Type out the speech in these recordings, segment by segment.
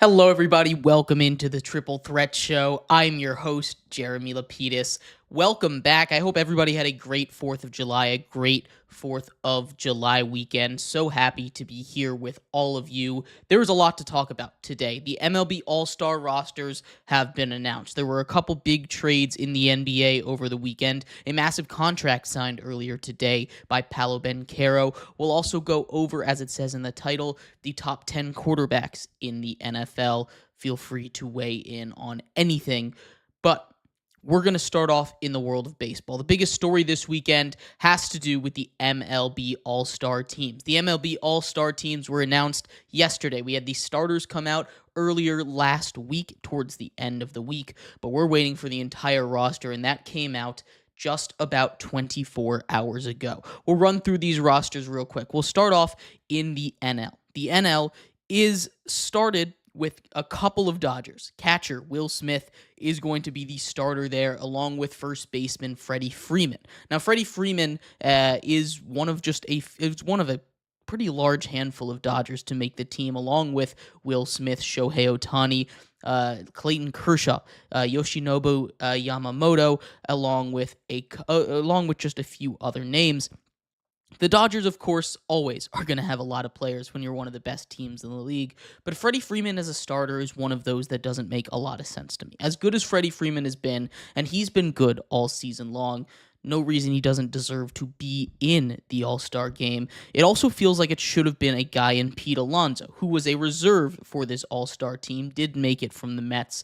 Hello, everybody. Welcome into the Triple Threat Show. I'm your host, Jeremy Lapidus. Welcome back. I hope everybody had a great 4th of July, a great 4th of July weekend. So happy to be here with all of you. There was a lot to talk about today. The MLB All-Star rosters have been announced. There were a couple big trades in the NBA over the weekend. A massive contract signed earlier today by Paolo Banchero. We'll also go over, as it says in the title, the top 10 quarterbacks in the NFL. Feel free to weigh in on anything. But we're going to start off in the world of baseball. The biggest story this weekend has to do with the MLB All-Star teams. The MLB All-Star teams were announced yesterday. We had the starters come out earlier last week, towards the end of the week, but we're waiting for the entire roster, and that came out just about 24 hours ago. We'll run through these rosters real quick. We'll start off in the NL. The NL is started with a couple of Dodgers. Catcher Will Smith is going to be the starter there, along with first baseman Freddie Freeman. Now, Freddie Freeman is one of a pretty large handful of Dodgers to make the team, along with Will Smith, Shohei Ohtani, Clayton Kershaw, Yoshinobu Yamamoto, along with just a few other names. The Dodgers, of course, always are going to have a lot of players when you're one of the best teams in the league, but Freddie Freeman as a starter is one of those that doesn't make a lot of sense to me. As good as Freddie Freeman has been, and he's been good all season long, no reason he doesn't deserve to be in the All-Star game. It also feels like it should have been a guy in Pete Alonso, who was a reserve for this All-Star team, did make it from the Mets,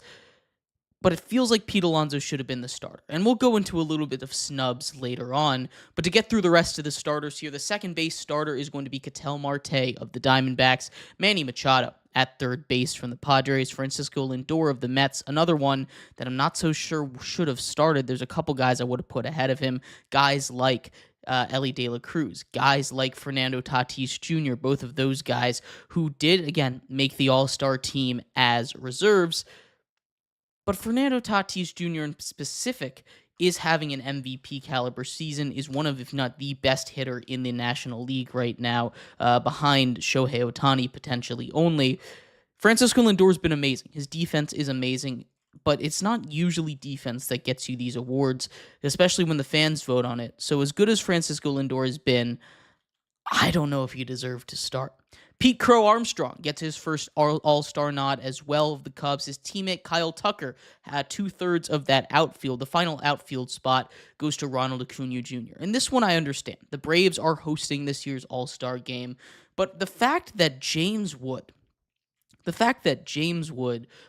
but it feels like Pete Alonso should have been the starter. And we'll go into a little bit of snubs later on, but to get through the rest of the starters here, the second base starter is going to be Ketel Marte of the Diamondbacks, Manny Machado at third base from the Padres, Francisco Lindor of the Mets, another one that I'm not so sure should have started. There's a couple guys I would have put ahead of him, guys like Elly De La Cruz, guys like Fernando Tatis Jr., both of those guys who did, again, make the All-Star team as reserves. But Fernando Tatis Jr. in specific is having an MVP caliber season, is one of, if not the best hitter in the National League right now, behind Shohei Ohtani potentially only. Francisco Lindor has been amazing. His defense is amazing, but it's not usually defense that gets you these awards, especially when the fans vote on it. So as good as Francisco Lindor has been, I don't know if he deserved to start. Pete Crow Armstrong gets his first All-Star nod as well of the Cubs. His teammate Kyle Tucker had 2/3 of that outfield. The final outfield spot goes to Ronald Acuna Jr. And this one I understand. The Braves are hosting this year's All-Star game. But the fact that James Wood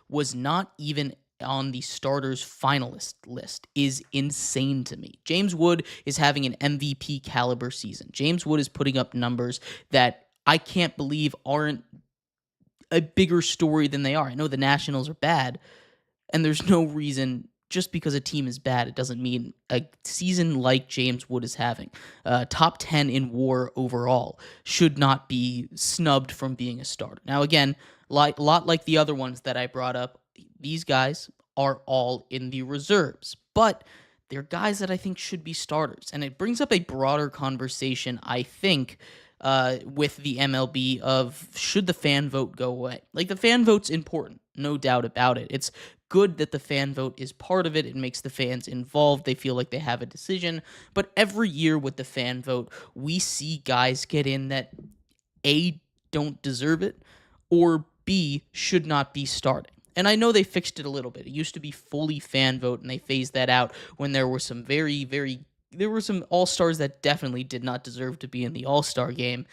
was not even on the starters finalist list is insane to me. James Wood is having an MVP caliber season. James Wood is putting up numbers that I can't believe aren't a bigger story than they are. I know the Nationals are bad, and there's no reason, just because a team is bad, it doesn't mean a season like James Wood is having, top 10 in WAR overall, should not be snubbed from being a starter. Now, again, a lot like the other ones that I brought up, these guys are all in the reserves, but they're guys that I think should be starters. And it brings up a broader conversation, I think, with the MLB of should the fan vote go away? Like, the fan vote's important, no doubt about it. It's good that the fan vote is part of it. It makes the fans involved. They feel like they have a decision. But every year with the fan vote, we see guys get in that A, don't deserve it, or B, should not be starting. And I know they fixed it a little bit. It used to be fully fan vote, and they phased that out when there were some there were some All-Stars that definitely did not deserve to be in the All-Star game.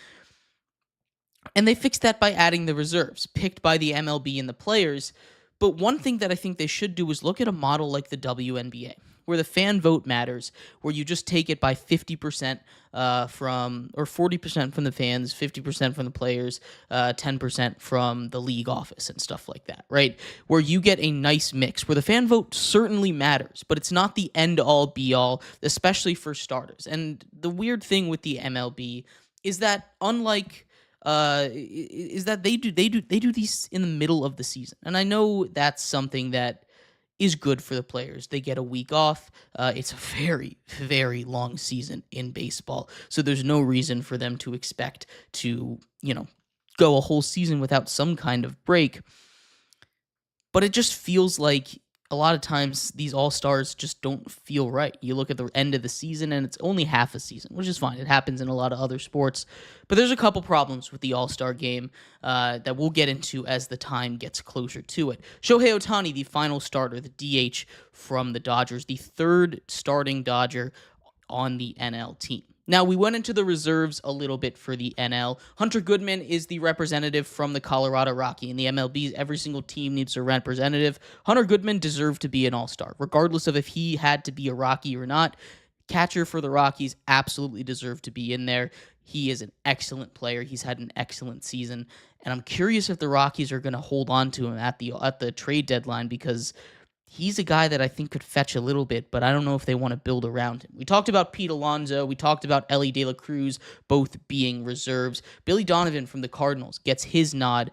And they fixed that by adding the reserves, picked by the MLB and the players. But one thing that I think they should do is look at a model like the WNBA, where the fan vote matters, where you just take it by 50% or 40% from the fans, 50% from the players, 10% from the league office and stuff like that, right? Where you get a nice mix, where the fan vote certainly matters, but it's not the end-all, be-all, especially for starters. And the weird thing with the MLB is that, unlike they do these in the middle of the season, and I know that's something that is good for the players. They get a week off. It's a very, very long season in baseball, so there's no reason for them to expect to, go a whole season without some kind of break. but it just feels like a lot of times these all-stars just don't feel right. You look at the end of the season and it's only half a season, which is fine. It happens in a lot of other sports. But there's a couple problems with the all-star game that we'll get into as the time gets closer to it. Shohei Ohtani, the final starter, the DH from the Dodgers, the third starting Dodger on the NL team. Now, we went into the reserves a little bit for the NL. Hunter Goodman is the representative from the Colorado Rockies. In the MLB, every single team needs a representative. Hunter Goodman deserved to be an all-star, regardless of if he had to be a Rocky or not. Catcher for the Rockies absolutely deserved to be in there. He is an excellent player. He's had an excellent season, and I'm curious if the Rockies are going to hold on to him at the trade deadline, because he's a guy that I think could fetch a little bit, but I don't know if they want to build around him. We talked about Pete Alonso. We talked about Ellie De La Cruz both being reserves. Billy Donovan from the Cardinals gets his nod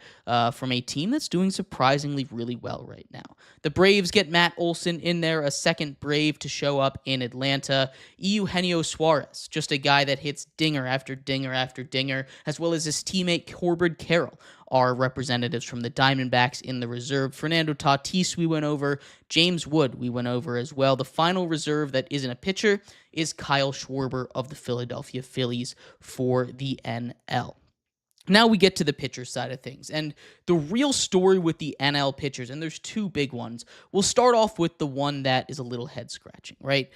from a team that's doing surprisingly really well right now. The Braves get Matt Olson in there, a second Brave to show up in Atlanta. Eugenio Suarez, just a guy that hits dinger after dinger after dinger, as well as his teammate Corbin Carroll, are representatives from the Diamondbacks in the reserve. Fernando Tatis we went over. James Wood we went over as well. The final reserve that isn't a pitcher is Kyle Schwarber of the Philadelphia Phillies for the NL. Now we get to the pitcher side of things, and the real story with the NL pitchers, and there's two big ones. We'll start off with the one that is a little head-scratching, right?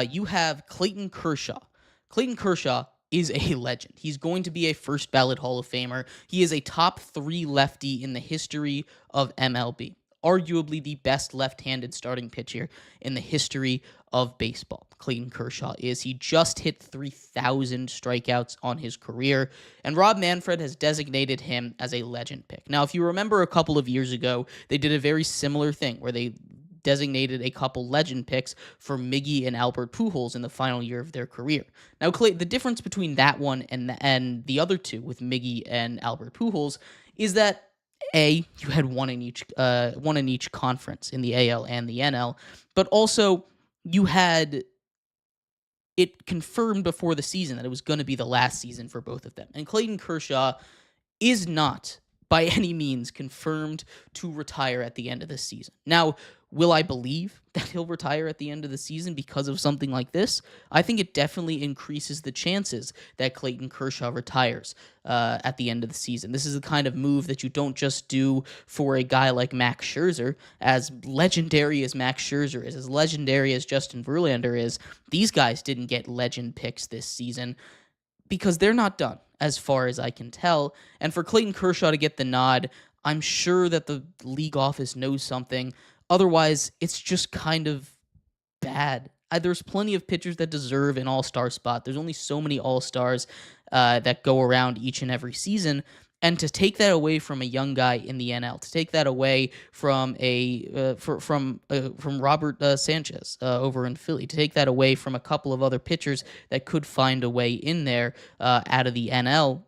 You have Clayton Kershaw. Clayton Kershaw is a legend. He's going to be a first ballot Hall of Famer. He is a top 3 lefty in the history of MLB. Arguably the best left-handed starting pitcher in the history of baseball. Clayton Kershaw is. He just hit 3,000 strikeouts on his career, and Rob Manfred has designated him as a legend pick. Now, if you remember a couple of years ago, they did a very similar thing where they designated a couple legend picks for Miggy and Albert Pujols in the final year of their career. Now, the difference between that one and the other two with Miggy and Albert Pujols is that you had one in each conference in the AL and the NL, but also you had it confirmed before the season that it was going to be the last season for both of them. And Clayton Kershaw is not by any means confirmed to retire at the end of the season. Now, will I believe that he'll retire at the end of the season because of something like this? I think it definitely increases the chances that Clayton Kershaw retires at the end of the season. This is the kind of move that you don't just do for a guy like Max Scherzer. As legendary as Max Scherzer is, as legendary as Justin Verlander is, these guys didn't get legend picks this season because they're not done, as far as I can tell. And for Clayton Kershaw to get the nod, I'm sure that the league office knows something. Otherwise, it's just kind of bad. There's plenty of pitchers that deserve an all-star spot. There's only so many all-stars that go around each and every season. And to take that away from a young guy in the NL, to take that away from from Robert Sanchez over in Philly, to take that away from a couple of other pitchers that could find a way in there out of the NL,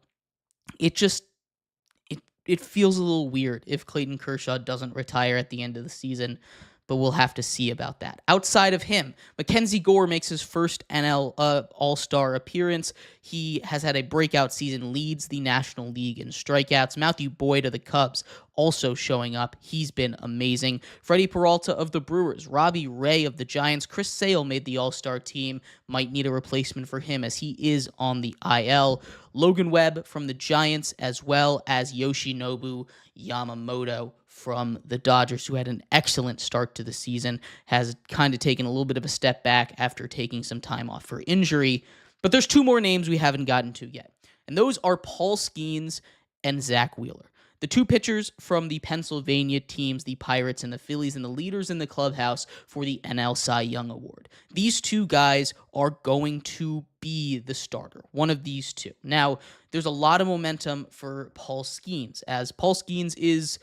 it feels a little weird if Clayton Kershaw doesn't retire at the end of the season, but we'll have to see about that. Outside of him, Mackenzie Gore makes his first NL All-Star appearance. He has had a breakout season, leads the National League in strikeouts. Matthew Boyd of the Cubs also showing up. He's been amazing. Freddie Peralta of the Brewers, Robbie Ray of the Giants, Chris Sale made the All-Star team. Might need a replacement for him as he is on the IL. Logan Webb from the Giants, as well as Yoshinobu Yamamoto from the Dodgers, who had an excellent start to the season, has kind of taken a little bit of a step back after taking some time off for injury. But there's two more names we haven't gotten to yet, and those are Paul Skeens and Zach Wheeler. The two pitchers from the Pennsylvania teams, the Pirates and the Phillies, and the leaders in the clubhouse for the NL Cy Young Award. These two guys are going to be the starter, one of these two. Now, there's a lot of momentum for Paul Skeens, as Paul Skeens is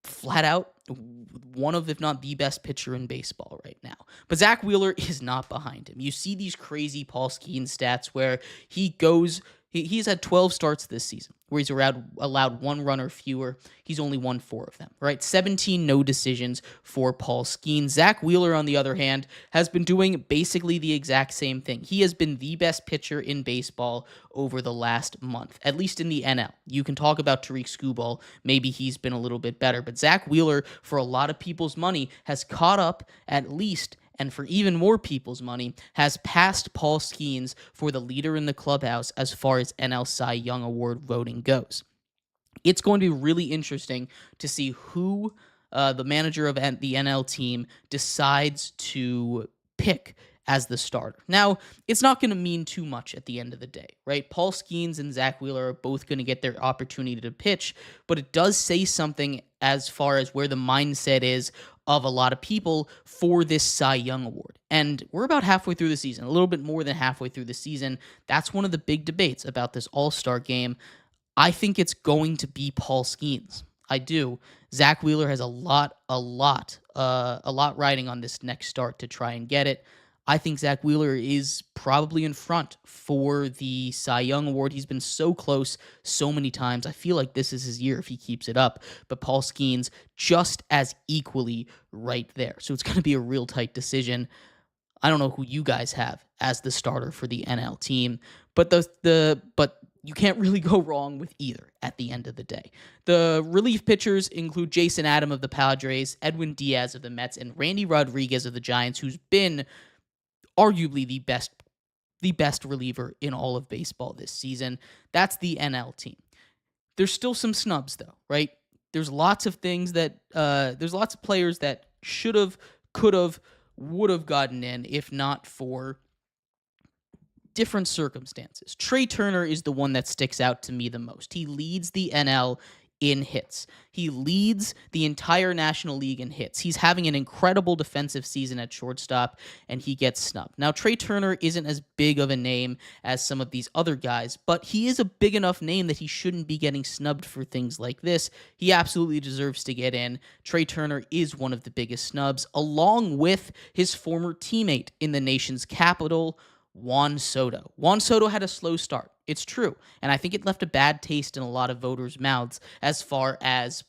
flat out one of, if not the best pitcher in baseball right now. But Zach Wheeler is not behind him. You see these crazy Paul Skeens stats where he goes He's had 12 starts this season where he's allowed one run or fewer. He's only won 4 of them, right? 17 no decisions for Paul Skeens. Zach Wheeler, on the other hand, has been doing basically the exact same thing. He has been the best pitcher in baseball over the last month, at least in the NL. You can talk about Tariq Skubal. Maybe he's been a little bit better, but Zach Wheeler, for a lot of people's money, has caught up at least, and for even more people's money, has passed Paul Skeens for the leader in the clubhouse as far as NL Cy Young Award voting goes. It's going to be really interesting to see who the manager of the NL team decides to pick as the starter. Now, it's not going to mean too much at the end of the day, right? Paul Skeens and Zach Wheeler are both going to get their opportunity to pitch, but it does say something as far as where the mindset is of a lot of people for this Cy Young Award. And we're about halfway through the season, a little bit more than halfway through the season. That's one of the big debates about this All-Star game. I think it's going to be Paul Skeens. I do. Zach Wheeler has a lot riding on this next start to try and get it. I think Zach Wheeler is probably in front for the Cy Young Award. He's been so close so many times. I feel like this is his year if he keeps it up. But Paul Skeens just as equally right there. So it's going to be a real tight decision. I don't know who you guys have as the starter for the NL team, but but you can't really go wrong with either at the end of the day. The relief pitchers include Jason Adam of the Padres, Edwin Diaz of the Mets, and Randy Rodriguez of the Giants, who's been arguably the best reliever in all of baseball this season. That's the NL team. There's still some snubs though, right? There's lots of things that there's lots of players that should have, could have, would have gotten in if not for different circumstances. Trey Turner is the one that sticks out to me the most. He leads the NL in hits. He leads the entire National League in hits. He's having an incredible defensive season at shortstop, and he gets snubbed. Now, Trey Turner isn't as big of a name as some of these other guys, but he is a big enough name that he shouldn't be getting snubbed for things like this. He absolutely deserves to get in. Trey Turner is one of the biggest snubs, along with his former teammate in the nation's capital, Juan Soto. Juan Soto had a slow start. It's true. And I think it left a bad taste in a lot of voters' mouths as far as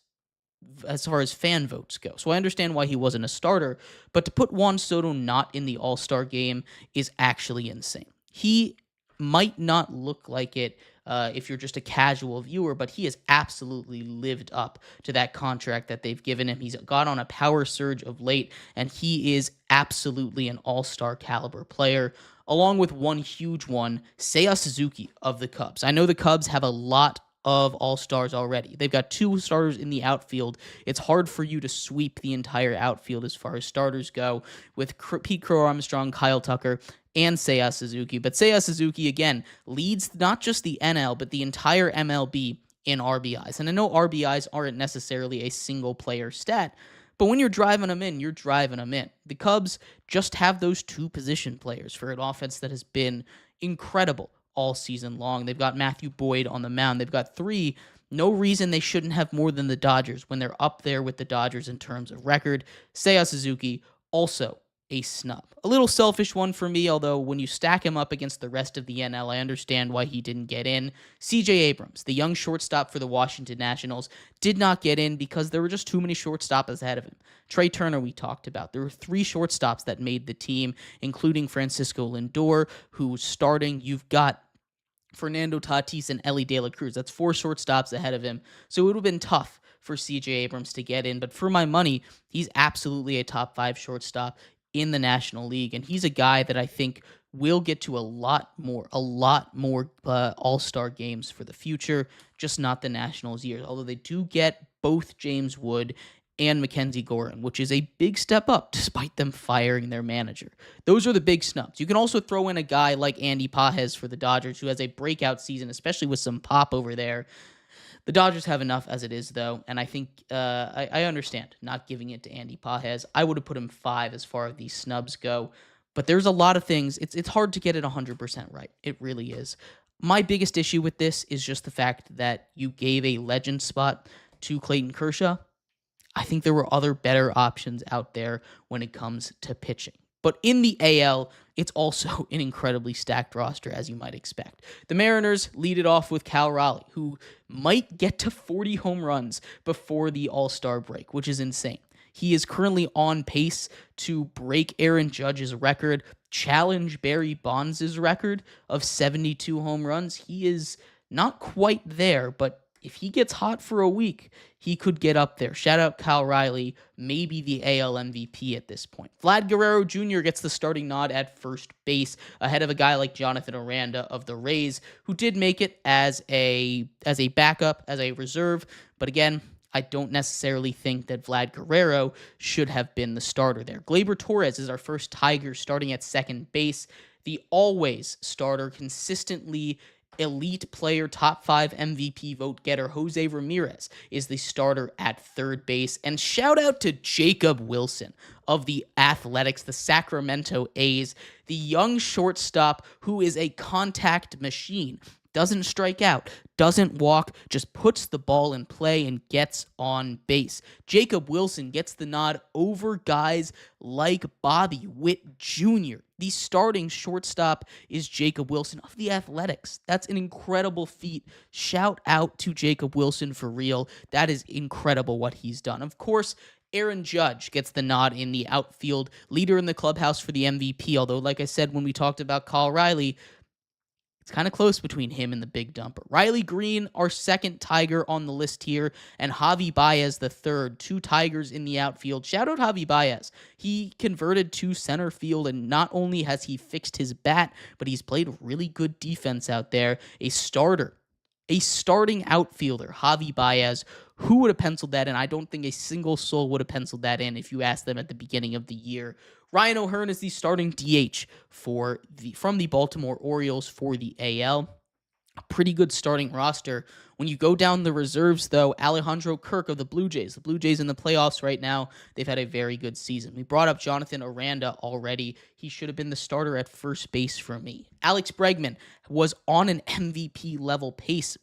fan votes go. So I understand why he wasn't a starter, but to put Juan Soto not in the All-Star game is actually insane. He might not look like it if you're just a casual viewer, but he has absolutely lived up to that contract that they've given him. He's got on a power surge of late, and he is absolutely an all-star caliber player, along with one huge one, Seiya Suzuki of the Cubs. I know the Cubs have a lot of all-stars already. They've got 2 starters in the outfield. It's hard for you to sweep the entire outfield as far as starters go with Pete Crow Armstrong, Kyle Tucker, and Seiya Suzuki. But Seiya Suzuki, again, leads not just the NL, but the entire MLB in RBIs. And I know RBIs aren't necessarily a single-player stat, but when you're driving them in, you're driving them in. The Cubs just have those 2 position players for an offense that has been incredible all season long. They've got Matthew Boyd on the mound. They've got 3. No reason they shouldn't have more than the Dodgers when they're up there with the Dodgers in terms of record. Seiya Suzuki, also a snub. A little selfish one for me, although when you stack him up against the rest of the NL, I understand why he didn't get in. CJ Abrams, the young shortstop for the Washington Nationals, did not get in because there were just too many shortstops ahead of him. Trey Turner, we talked about. There were 3 shortstops that made the team, including Francisco Lindor, who's starting. You've got Fernando Tatis and Elly De La Cruz. That's 4 shortstops ahead of him. So it would have been tough for CJ Abrams to get in. But for my money, he's absolutely a top 5 shortstop in the National League. And he's a guy that I think will get to a lot more All-Star games for the future, just not the Nationals year. Although they do get both James Wood and Mackenzie Gorin, which is a big step up despite them firing their manager. Those are the big snubs. You can also throw in a guy like Andy Pages for the Dodgers, who has a breakout season, especially with some pop over there. The Dodgers have enough as it is, though, and I think I understand not giving it to Andy Pages. I would have put him 5 as far as these snubs go, but there's a lot of things. It's hard to get it 100% right. It really is. My biggest issue with this is just the fact that you gave a legend spot to Clayton Kershaw. I think there were other better options out there when it comes to pitching. But in the AL, it's also an incredibly stacked roster, as you might expect. The Mariners lead it off with Cal Raleigh, who might get to 40 home runs before the All-Star break, which is insane. He is currently on pace to break Aaron Judge's record, challenge Barry Bonds' record of 72 home runs. He is not quite there, but if he gets hot for a week, he could get up there. Shout out Kyle Riley, maybe the AL MVP at this point. Vlad Guerrero Jr. gets the starting nod at first base ahead of a guy like Jonathan Aranda of the Rays, who did make it as a backup, as a reserve. But again, I don't necessarily think that Vlad Guerrero should have been the starter there. Gleyber Torres is our first Tiger starting at second base. The always starter, consistently elite player, top 5 MVP vote getter, Jose Ramirez is the starter at third base. And shout out to Jacob Wilson of the Athletics, the Sacramento A's, the young shortstop who is a contact machine. Doesn't strike out, doesn't walk, just puts the ball in play and gets on base. Jacob Wilson gets the nod over guys like Bobby Witt Jr. The starting shortstop is Jacob Wilson of the Athletics. That's an incredible feat. Shout out to Jacob Wilson for real. That is incredible what he's done. Of course, Aaron Judge gets the nod in the outfield, leader in the clubhouse for the MVP, although like I said when we talked about Kyle Riley, it's kind of close between him and the big dumper. Riley Green, our second Tiger on the list here, and Javi Baez the third. 2 Tigers in the outfield. Shout out Javi Baez. He converted to center field, and not only has he fixed his bat, but he's played really good defense out there. A starting outfielder, Javi Baez. Who would have penciled that in? I don't think a single soul would have penciled that in if you asked them at the beginning of the year. Ryan O'Hearn is the starting DH from the Baltimore Orioles for the AL. A pretty good starting roster. When you go down the reserves, though, Alejandro Kirk of the Blue Jays. The Blue Jays in the playoffs right now, they've had a very good season. We brought up Jonathan Aranda already. He should have been the starter at first base for me. Alex Bregman was on an MVP level pace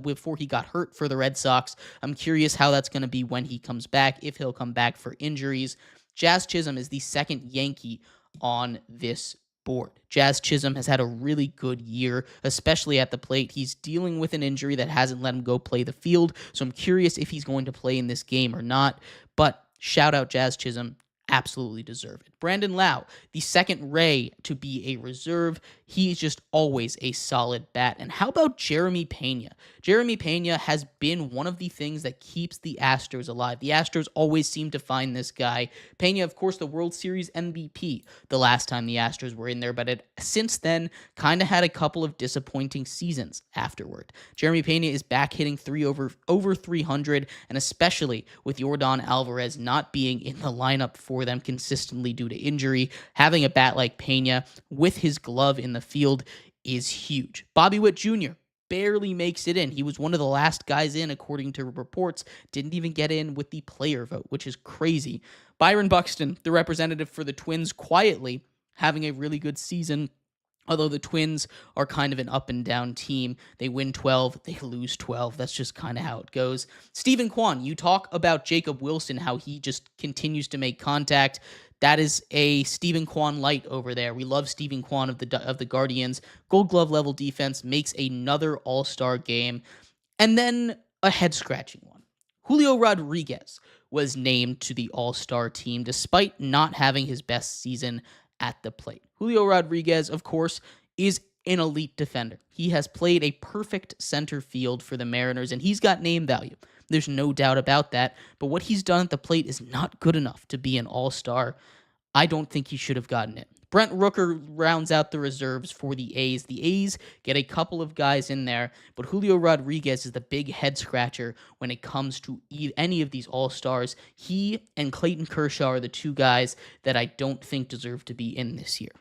before he got hurt for the Red Sox. I'm curious how that's going to be when he comes back, if he'll come back for injuries. Jazz Chisholm is the second Yankee on this board. Jazz Chisholm has had a really good year, especially at the plate. He's dealing with an injury that hasn't let him go play the field, so I'm curious if he's going to play in this game or not. But shout out Jazz Chisholm. Absolutely deserve it. Brandon Lau, the second Ray to be a reserve. He's just always a solid bat. And how about Jeremy Pena? Jeremy Pena has been one of the things that keeps the Astros alive. The Astros always seem to find this guy. Pena, of course, the World Series MVP the last time the Astros were in there, but since then kind of had a couple of disappointing seasons afterward. Jeremy Pena is back hitting over 300, and especially with Yordan Alvarez not being in the lineup for them consistently due to injury, having a bat like Pena with his glove in the field is huge. Bobby Witt Jr. barely makes it in. He was one of the last guys in, according to reports. Didn't even get in with the player vote, which is crazy. Byron Buxton, the representative for the Twins, quietly having a really good season. Although the Twins are kind of an up and down team. They win 12, they lose 12. That's just kind of how it goes. Steven Kwan, you talk about Jacob Wilson, how he just continues to make contact. That is a Steven Kwan light over there. We love Steven Kwan of the Guardians. Gold Glove level defense, makes another All-Star game. And then a head-scratching one. Julio Rodriguez was named to the All-Star team despite not having his best season at the plate. Julio Rodriguez, of course, is an elite defender. He has played a perfect center field for the Mariners, and he's got name value. There's no doubt about that, but what he's done at the plate is not good enough to be an all-star. I don't think he should have gotten it. Brent Rooker rounds out the reserves for the A's. The A's get a couple of guys in there, but Julio Rodriguez is the big head-scratcher when it comes to any of these all-stars. He and Clayton Kershaw are the 2 guys that I don't think deserve to be in this year.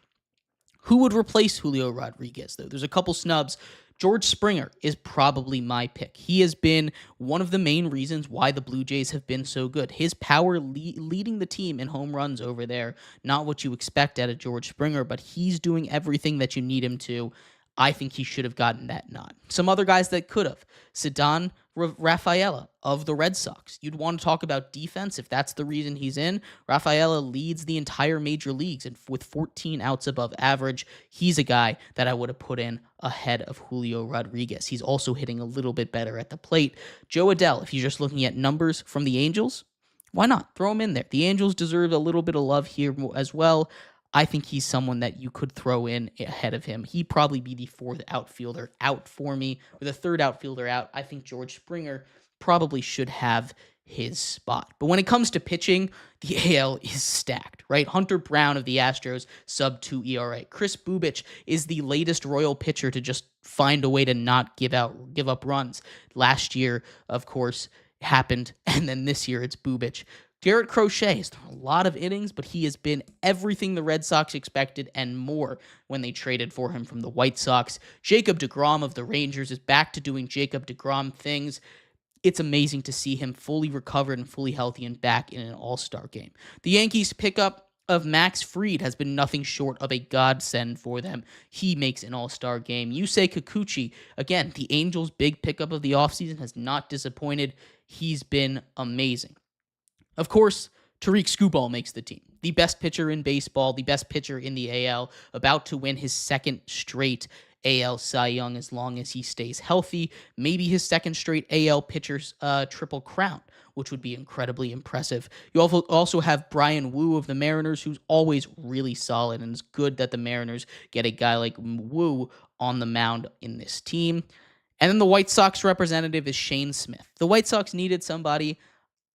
Who would replace Julio Rodriguez, though? There's a couple snubs. George Springer is probably my pick. He has been one of the main reasons why the Blue Jays have been so good. His power leading the team in home runs over there, not what you expect out of George Springer, but he's doing everything that you need him to. I think he should have gotten that nod. Some other guys that could have. Ceddanne Rafaela of the Red Sox. You'd want to talk about defense if that's the reason he's in. Rafaela leads the entire major leagues and with 14 outs above average. He's a guy that I would have put in ahead of Julio Rodriguez. He's also hitting a little bit better at the plate. Joe Adell, if you're just looking at numbers from the Angels, why not? Throw him in there. The Angels deserve a little bit of love here as well. I think he's someone that you could throw in ahead of him. He'd probably be the fourth outfielder out for me, or the third outfielder out. I think George Springer probably should have his spot. But when it comes to pitching, the AL is stacked, right? Hunter Brown of the Astros, sub-2 ERA. Chris Bubich is the latest Royal pitcher to just find a way to not give up runs. Last year, of course, happened, and then this year it's Bubich. Garrett Crochet has thrown a lot of innings, but he has been everything the Red Sox expected and more when they traded for him from the White Sox. Jacob deGrom of the Rangers is back to doing Jacob deGrom things. It's amazing to see him fully recovered and fully healthy and back in an all-star game. The Yankees pickup of Max Fried has been nothing short of a godsend for them. He makes an all-star game. Yusei Kikuchi, again, the Angels' big pickup of the offseason, has not disappointed. He's been amazing. Of course, Tariq Skubal makes the team. The best pitcher in baseball, the best pitcher in the AL, about to win his second straight AL Cy Young as long as he stays healthy. Maybe his second straight AL pitcher's triple crown, which would be incredibly impressive. You also have Brian Wu of the Mariners, who's always really solid, and it's good that the Mariners get a guy like Wu on the mound in this team. And then the White Sox representative is Shane Smith. The White Sox needed somebody.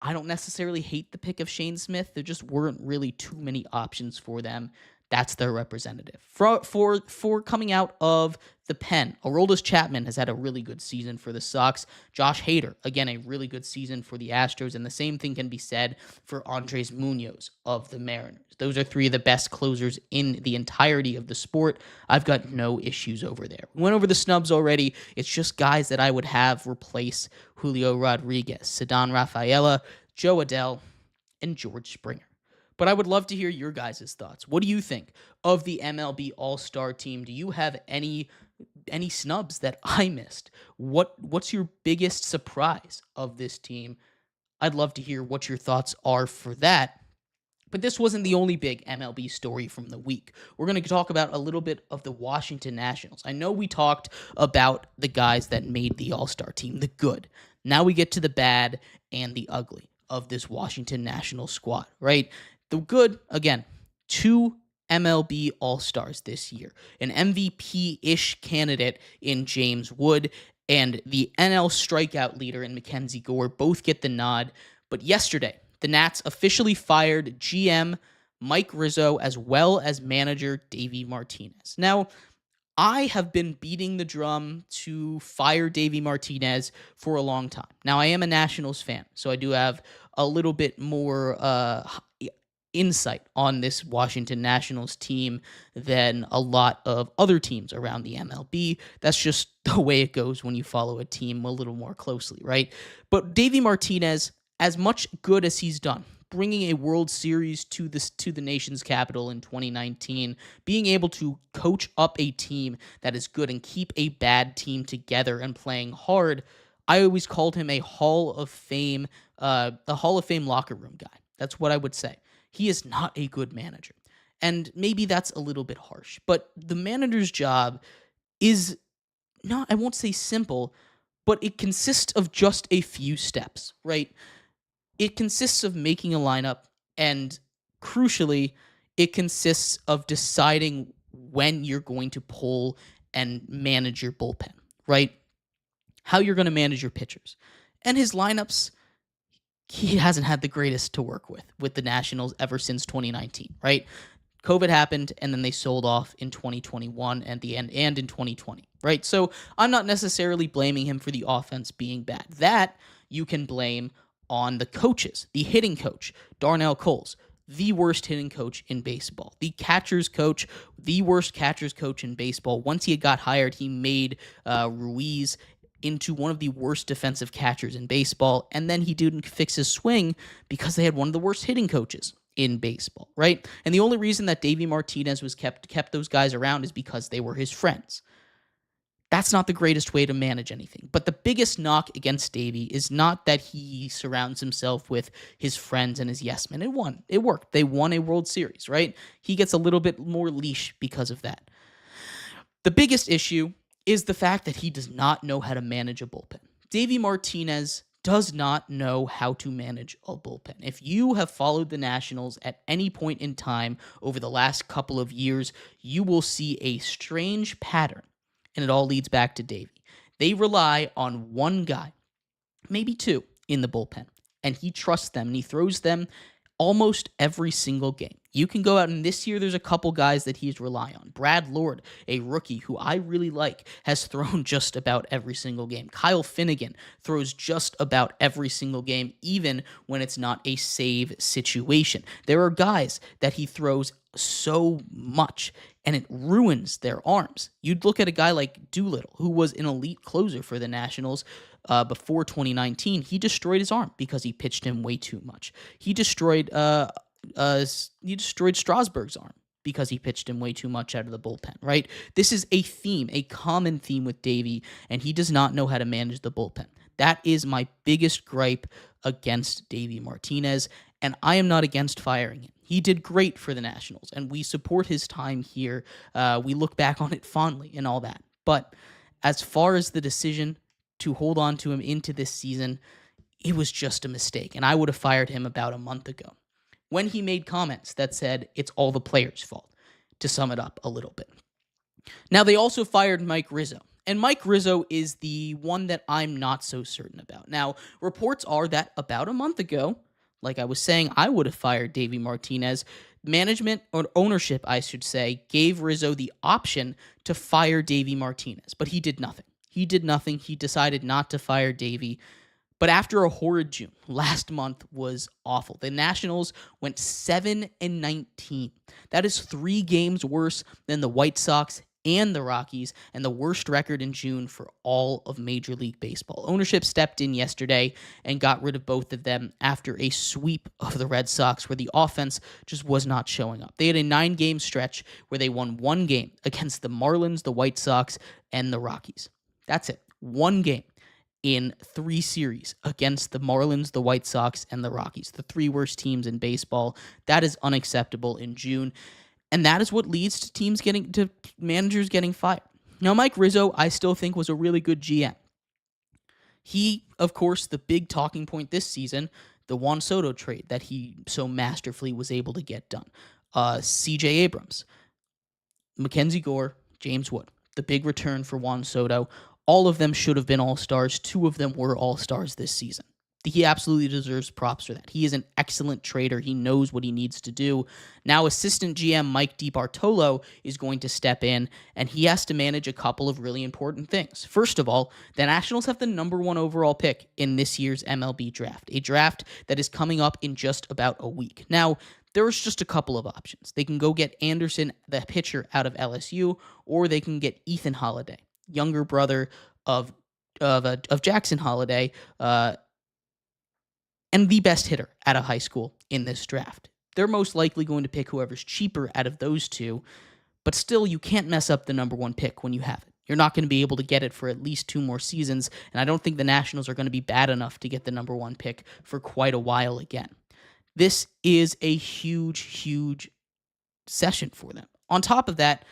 I don't necessarily hate the pick of Shane Smith. There just weren't really too many options for them. That's their representative. For coming out of the pen, Aroldis Chapman has had a really good season for the Sox. Josh Hader, again, a really good season for the Astros. And the same thing can be said for Andres Munoz of the Mariners. Those are three of the best closers in the entirety of the sport. I've got no issues over there. We went over the snubs already. It's just guys that I would have replace Julio Rodriguez, Ceddanne Rafaela, Joe Adell, and George Springer. But I would love to hear your guys' thoughts. What do you think of the MLB All-Star Team? Do you have any snubs that I missed? What's your biggest surprise of this team? I'd love to hear what your thoughts are for that. But this wasn't the only big MLB story from the week. We're going to talk about a little bit of the Washington Nationals. I know we talked about the guys that made the All-Star Team, the good. Now we get to the bad and the ugly of this Washington Nationals squad, right? The good, again, 2 MLB All-Stars this year. An MVP-ish candidate in James Wood and the NL strikeout leader in Mackenzie Gore both get the nod. But yesterday, the Nats officially fired GM Mike Rizzo as well as manager Davey Martinez. Now, I have been beating the drum to fire Davey Martinez for a long time. Now, I am a Nationals fan, so I do have a little bit more insight on this Washington Nationals team than a lot of other teams around the MLB. That's just the way it goes when you follow a team a little more closely, right? But Davey Martinez, as much good as he's done, bringing a World Series to the nation's capital in 2019, being able to coach up a team that is good and keep a bad team together and playing hard, I always called him a Hall of Fame locker room guy. That's what I would say. He is not a good manager. And maybe that's a little bit harsh, but the manager's job is not, I won't say simple, but it consists of just a few steps, right? It consists of making a lineup, and crucially, it consists of deciding when you're going to pull and manage your bullpen, right? How you're going to manage your pitchers. And his lineups, he hasn't had the greatest to work with the Nationals ever since 2019, right? COVID happened, and then they sold off in 2021 at the end and in 2020, right? So I'm not necessarily blaming him for the offense being bad. That you can blame on the coaches, the hitting coach, Darnell Coles, the worst hitting coach in baseball, the catcher's coach, the worst catcher's coach in baseball. Once he got hired, he made Ruiz into one of the worst defensive catchers in baseball, and then he didn't fix his swing because they had one of the worst hitting coaches in baseball, right? And the only reason that Davey Martinez was kept those guys around is because they were his friends. That's not the greatest way to manage anything. But the biggest knock against Davey is not that he surrounds himself with his friends and his yes men. It won. It worked. They won a World Series, right? He gets a little bit more leash because of that. The biggest issue is the fact that he does not know how to manage a bullpen. Davey Martinez does not know how to manage a bullpen. If you have followed the Nationals at any point in time over the last couple of years, you will see a strange pattern, and it all leads back to Davey. They rely on one guy, maybe two, in the bullpen, and he trusts them, and he throws them almost every single game. You can go out, and this year there's a couple guys that he's rely on. Brad Lord, a rookie who I really like, has thrown just about every single game. Kyle Finnegan throws just about every single game, even when it's not a save situation. There are guys that he throws so much, and it ruins their arms. You'd look at a guy like Doolittle, who was an elite closer for the Nationals before 2019. He destroyed his arm because he pitched him way too much. He destroyed Strasburg's arm because he pitched him way too much out of the bullpen, right? This is a theme, a common theme with Davey, and he does not know how to manage the bullpen. That is my biggest gripe against Davey Martinez, and I am not against firing him. He did great for the Nationals, and we support his time here. We look back on it fondly and all that. But as far as the decision to hold on to him into this season, it was just a mistake, and I would have fired him about a month ago when he made comments that said it's all the players' fault, to sum it up a little bit. Now, they also fired Mike Rizzo, and Mike Rizzo is the one that I'm not so certain about. Now, reports are that about a month ago, like I was saying, I would have fired Davey Martinez. Management, or ownership, I should say, gave Rizzo the option to fire Davey Martinez, but he did nothing. He did nothing. He decided not to fire Davey. But after a horrid June, last month was awful. The Nationals went 7-19. That is 3 games worse than the White Sox and the Rockies, and the worst record in June for all of Major League Baseball. Ownership stepped in yesterday and got rid of both of them after a sweep of the Red Sox where the offense just was not showing up. They had a 9-game stretch where they won 1 game against the Marlins, the White Sox, and the Rockies. That's it. 1 game in 3 series against the Marlins, the White Sox, and the Rockies, the 3 worst teams in baseball. That is unacceptable in June, and that is what leads to managers getting fired. Now, Mike Rizzo, I still think, was a really good GM. He, of course, the big talking point this season, the Juan Soto trade that he so masterfully was able to get done. C.J. Abrams, Mackenzie Gore, James Wood, the big return for Juan Soto. All of them should have been All-Stars. 2 of them were All-Stars this season. He absolutely deserves props for that. He is an excellent trader. He knows what he needs to do. Now, assistant GM Mike DiBartolo is going to step in, and he has to manage a couple of really important things. First of all, the Nationals have the number 1 overall pick in this year's MLB draft, a draft that is coming up in just about a week. Now, there's just a couple of options. They can go get Anderson, the pitcher, out of LSU, or they can get Ethan Holiday, younger brother of Jackson Holiday, and the best hitter out of high school in this draft. They're most likely going to pick whoever's cheaper out of those 2, but still, you can't mess up the number 1 pick when you have it. You're not going to be able to get it for at least 2 more seasons, and I don't think the Nationals are going to be bad enough to get the number 1 pick for quite a while again. This is a huge, huge session for them. On top of that,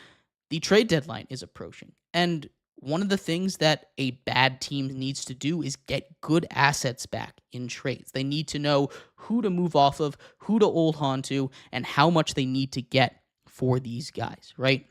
the trade deadline is approaching, and one of the things that a bad team needs to do is get good assets back in trades. They need to know who to move off of, who to hold on to, and how much they need to get for these guys, right?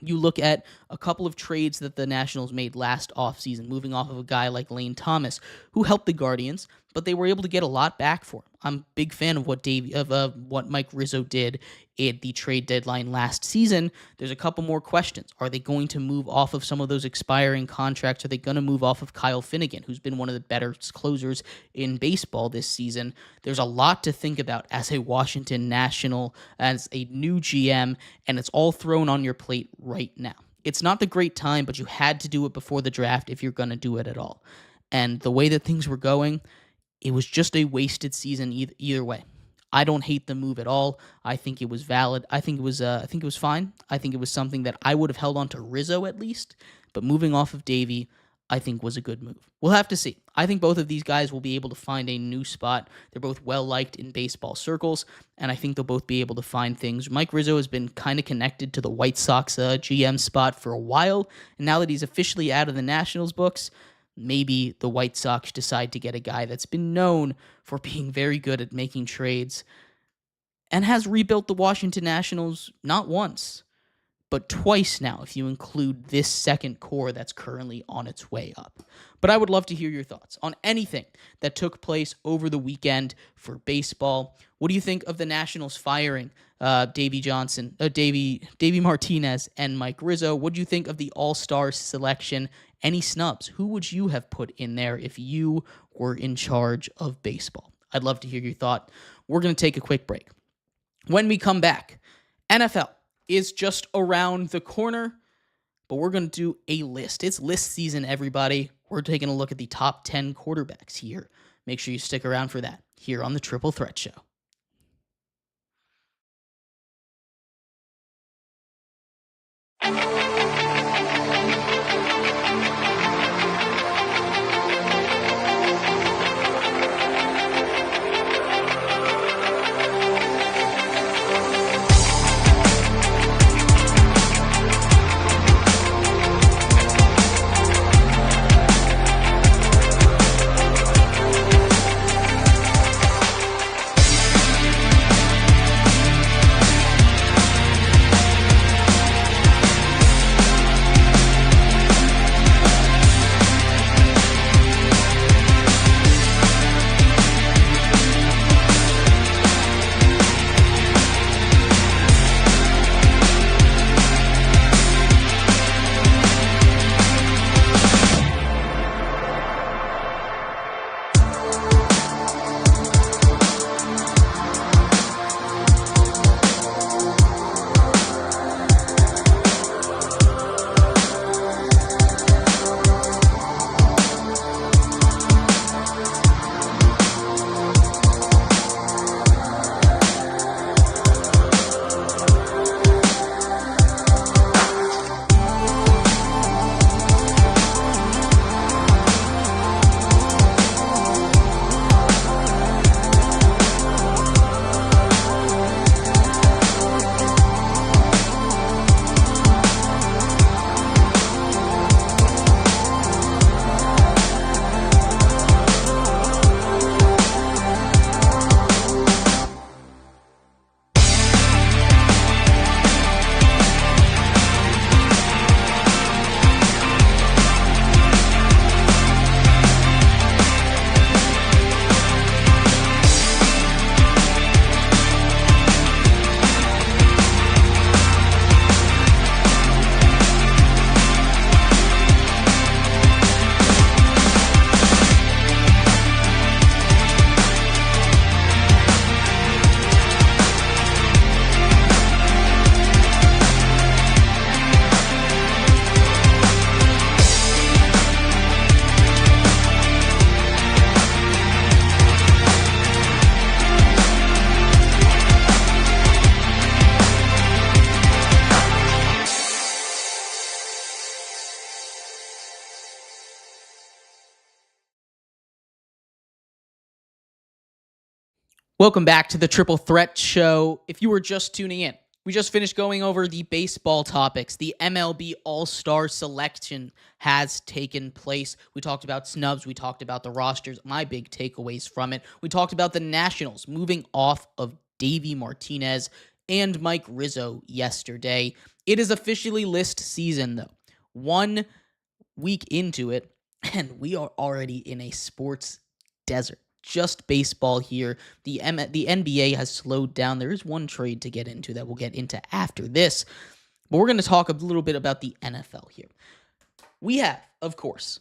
You look at a couple of trades that the Nationals made last offseason, moving off of a guy like Lane Thomas, who helped the Guardians, but they were able to get a lot back for him. I'm a big fan of what Mike Rizzo did at the trade deadline last season. There's a couple more questions. Are they going to move off of some of those expiring contracts? Are they going to move off of Kyle Finnegan, who's been one of the better closers in baseball this season? There's a lot to think about as a Washington National, as a new GM, and it's all thrown on your plate right now. It's not the great time, but you had to do it before the draft if you're going to do it at all. And the way that things were going, it was just a wasted season either way. I don't hate the move at all. I think it was valid. I think it was fine. I think it was something that I would have held on to Rizzo at least, but moving off of Davey, I think was a good move. We'll have to see. I think both of these guys will be able to find a new spot. They're both well-liked in baseball circles, and I think they'll both be able to find things. Mike Rizzo has been kind of connected to the White Sox GM spot for a while, and now that he's officially out of the Nationals books, maybe the White Sox decide to get a guy that's been known for being very good at making trades and has rebuilt the Washington Nationals not once, but twice now, if you include this second core that's currently on its way up. But I would love to hear your thoughts on anything that took place over the weekend for baseball. What do you think of the Nationals firing Davey Martinez and Mike Rizzo? What do you think of the All-Star selection? Any snubs? Who would you have put in there if you were in charge of baseball? I'd love to hear your thought. We're going to take a quick break. When we come back, NFL is just around the corner, but we're going to do a list. It's list season, everybody. We're taking a look at the top 10 quarterbacks here. Make sure you stick around for that here on the Triple Threat Show. Welcome back to the Triple Threat Show. If you were just tuning in, we just finished going over the baseball topics. The MLB All-Star selection has taken place. We talked about snubs. We talked about the rosters, my big takeaways from it. We talked about the Nationals moving off of Davey Martinez and Mike Rizzo yesterday. It is officially list season, though. 1 week into it, and we are already in a sports desert. Just baseball here. The NBA has slowed down. There is one trade to get into that we'll get into after this. But we're going to talk a little bit about the NFL here. We have, of course,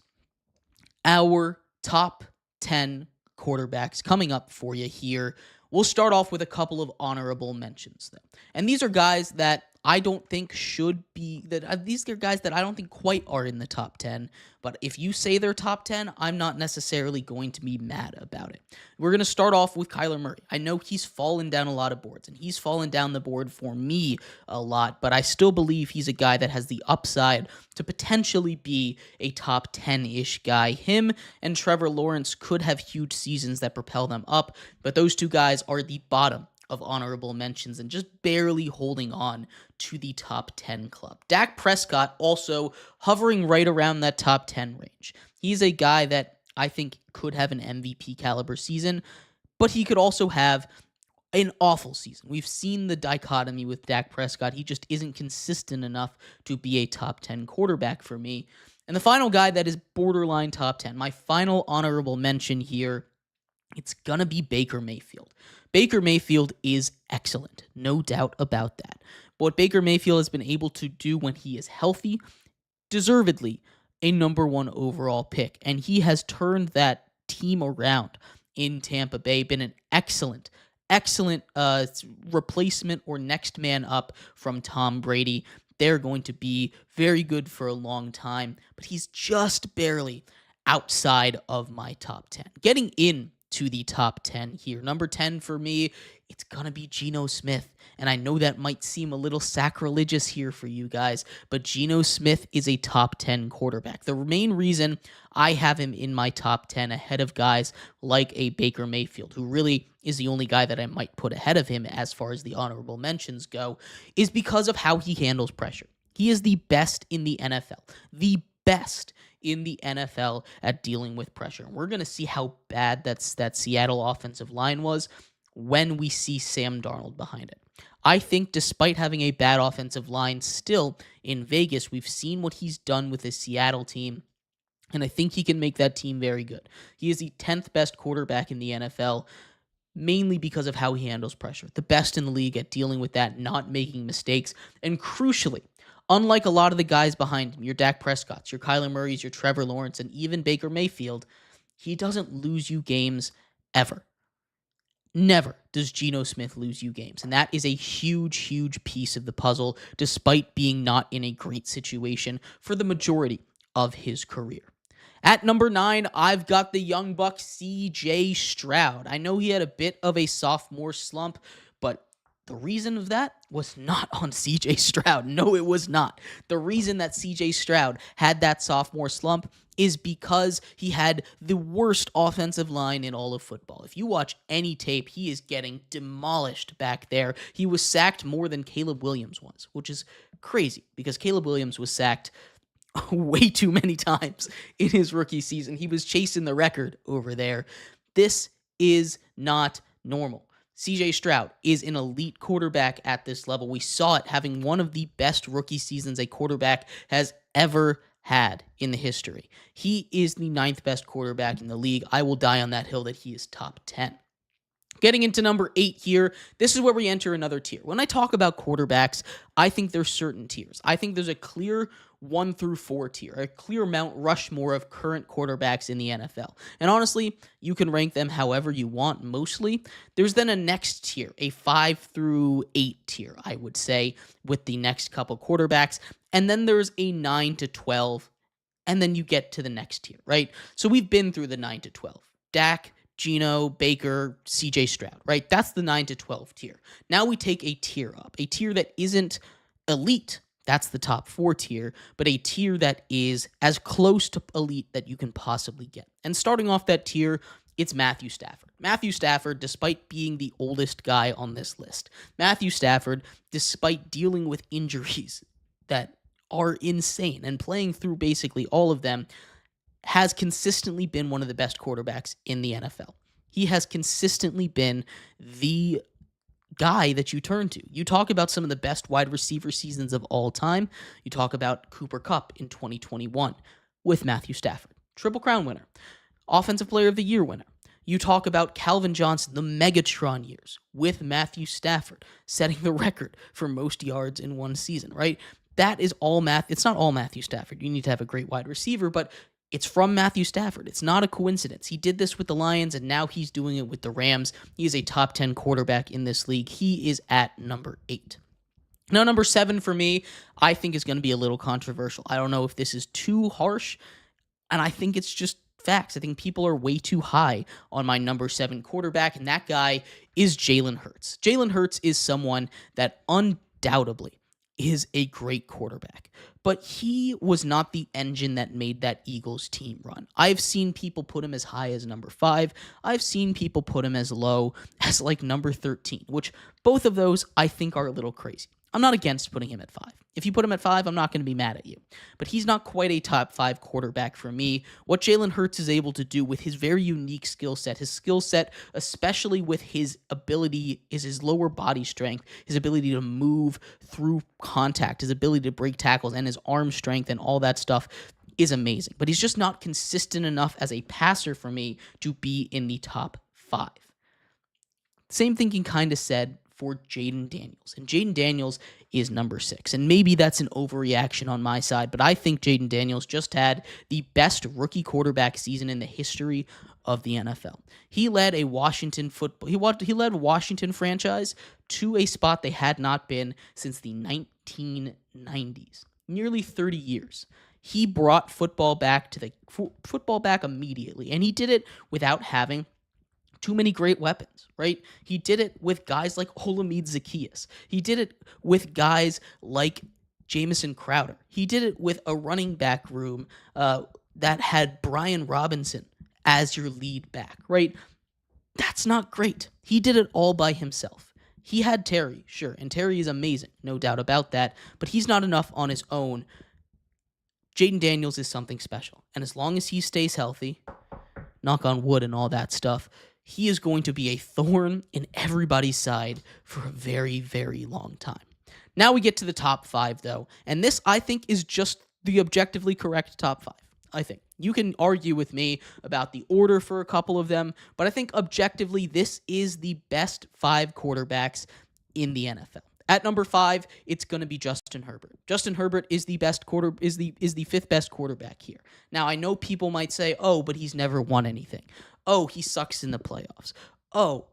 our top 10 quarterbacks coming up for you here. We'll start off with a couple of honorable mentions, though. And these are guys that I don't think should be that these are guys that I don't think quite are in the top 10. But if you say they're top 10, I'm not necessarily going to be mad about it. We're going to start off with Kyler Murray. I know he's fallen down a lot of boards, and he's fallen down the board for me a lot, but I still believe he's a guy that has the upside to potentially be a top 10-ish guy. Him and Trevor Lawrence could have huge seasons that propel them up, but those two guys are the bottom of honorable mentions and just barely holding on to the top 10 club. Dak Prescott also hovering right around that top 10 range. He's a guy that I think could have an MVP caliber season, but he could also have an awful season. We've seen the dichotomy with Dak Prescott. He just isn't consistent enough to be a top 10 quarterback for me. And the final guy that is borderline top 10, my final honorable mention here, it's going to be Baker Mayfield. Baker Mayfield is excellent, no doubt about that. But what Baker Mayfield has been able to do when he is healthy, deservedly a number 1 overall pick. And he has turned that team around in Tampa Bay, been an excellent replacement or next man up from Tom Brady. They're going to be very good for a long time, but he's just barely outside of my top 10. Getting in to the top 10 here. Number 10 for me, it's going to be Geno Smith. And I know that might seem a little sacrilegious here for you guys, but Geno Smith is a top 10 quarterback. The main reason I have him in my top 10 ahead of guys like a Baker Mayfield, who really is the only guy that I might put ahead of him as far as the honorable mentions go, is because of how he handles pressure. He is the best in the NFL. The best in the NFL at dealing with pressure. And we're going to see how bad that Seattle offensive line was when we see Sam Darnold behind it. I think despite having a bad offensive line still in Vegas, we've seen what he's done with the Seattle team, and I think he can make that team very good. He is the 10th best quarterback in the NFL, mainly because of how he handles pressure. The best in the league at dealing with that, not making mistakes, and crucially, unlike a lot of the guys behind him, your Dak Prescotts, your Kyler Murrays, your Trevor Lawrence, and even Baker Mayfield, he doesn't lose you games ever. Never does Geno Smith lose you games. And that is a huge, huge piece of the puzzle, despite being not in a great situation for the majority of his career. At number 9, I've got the young buck CJ Stroud. I know he had a bit of a sophomore slump, but the reason of that was not on CJ Stroud. No, it was not. The reason that CJ Stroud had that sophomore slump is because he had the worst offensive line in all of football. If you watch any tape, he is getting demolished back there. He was sacked more than Caleb Williams was, which is crazy because Caleb Williams was sacked way too many times in his rookie season. He was chasing the record over there. This is not normal. CJ Stroud is an elite quarterback at this level. We saw it having one of the best rookie seasons a quarterback has ever had in the history. He is the 9th best quarterback in the league. I will die on that hill that he is top 10. Getting into number 8 here, this is where we enter another tier. When I talk about quarterbacks, I think there's certain tiers. I think there's a clear 1 through 4 tier, a clear Mount Rushmore of current quarterbacks in the NFL. And honestly, you can rank them however you want mostly. There's then a next tier, a 5 through 8 tier, I would say, with the next couple quarterbacks. And then there's a 9 to 12, and then you get to the next tier, right? So we've been through the 9 to 12. Dak, Geno, Baker, CJ Stroud, right? That's the 9 to 12 tier. Now we take a tier up, a tier that isn't elite. That's the top 4 tier, but a tier that is as close to elite that you can possibly get. And starting off that tier, it's Matthew Stafford. Matthew Stafford, despite being the oldest guy on this list, Matthew Stafford, despite dealing with injuries that are insane and playing through basically all of them, has consistently been one of the best quarterbacks in the NFL. He has consistently been the guy that you turn to. You talk about some of the best wide receiver seasons of all time. You talk about Cooper Kupp in 2021 with Matthew Stafford, Triple Crown winner, Offensive Player of the Year winner. You talk about Calvin Johnson, the Megatron years with Matthew Stafford, setting the record for most yards in one season, right? That is all math. It's not all Matthew Stafford. You need to have a great wide receiver, but it's from Matthew Stafford. It's not a coincidence. He did this with the Lions, and now he's doing it with the Rams. He is a top 10 quarterback in this league. He is at number 8. Now, number 7 for me, I think is going to be a little controversial. I don't know if this is too harsh, and I think it's just facts. I think people are way too high on my number 7 quarterback, and that guy is Jalen Hurts. Jalen Hurts is someone that undoubtedly is a great quarterback, but he was not the engine that made that Eagles team run. I've seen people put him as high as number 5. I've seen people put him as low as like number 13, which both of those I think are a little crazy. I'm not against putting him at 5. If you put him at 5, I'm not going to be mad at you. But he's not quite a top 5 quarterback for me. What Jalen Hurts is able to do with his very unique skill set, especially with his ability, is his lower body strength, his ability to move through contact, his ability to break tackles, and his arm strength and all that stuff is amazing. But he's just not consistent enough as a passer for me to be in the top 5. Same thing can kind of said for Jaden Daniels. And Jaden Daniels is number 6. And maybe that's an overreaction on my side, but I think Jaden Daniels just had the best rookie quarterback season in the history of the NFL. He led a Washington franchise to a spot they had not been since the 1990s. Nearly 30 years. He brought football back immediately, and he did it without having too many great weapons, right? He did it with guys like Olamide Zaccheaus. He did it with guys like Jamison Crowder. He did it with a running back room that had Brian Robinson as your lead back, right? That's not great. He did it all by himself. He had Terry, sure, and Terry is amazing, no doubt about that, but he's not enough on his own. Jaden Daniels is something special, and as long as he stays healthy, knock on wood and all that stuff, he is going to be a thorn in everybody's side for a very, very long time. Now we get to the top 5, though, and this, I think, is just the objectively correct top 5. I think. You can argue with me about the order for a couple of them, but I think objectively this is the best 5 quarterbacks in the NFL. At number 5, it's going to be Justin Herbert. Justin Herbert is the best is the 5th best quarterback here. Now, I know people might say, "Oh, but he's never won anything. Oh, he sucks in the playoffs. Oh,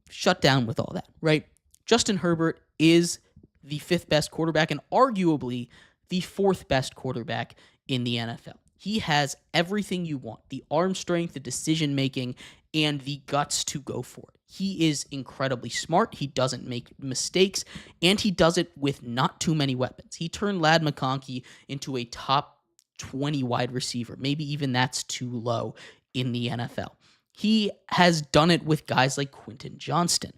shut down with all that," right? Justin Herbert is the 5th best quarterback and arguably the 4th best quarterback in the NFL. He has everything you want, the arm strength, the decision-making, and the guts to go for it. He is incredibly smart. He doesn't make mistakes, and he does it with not too many weapons. He turned Ladd McConkey into a top 20 wide receiver. Maybe even that's too low in the NFL. He has done it with guys like Quentin Johnston.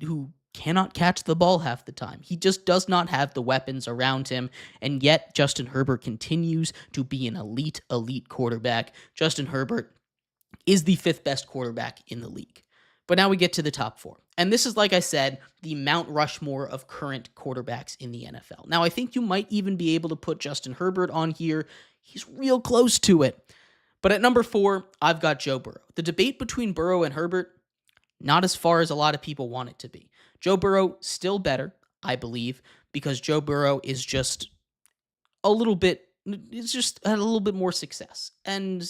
Who cannot catch the ball half the time. He just does not have the weapons around him, and yet Justin Herbert continues to be an elite quarterback. Justin Herbert is the 5th best quarterback in the league. But now we get to the top 4. And this is, like I said, the Mount Rushmore of current quarterbacks in the NFL. Now, I think you might even be able to put Justin Herbert on here. He's real close to it. But at number 4, I've got Joe Burrow. The debate between Burrow and Herbert, not as far as a lot of people want it to be. Joe Burrow, still better, I believe, because Joe Burrow is just had a little bit more success. And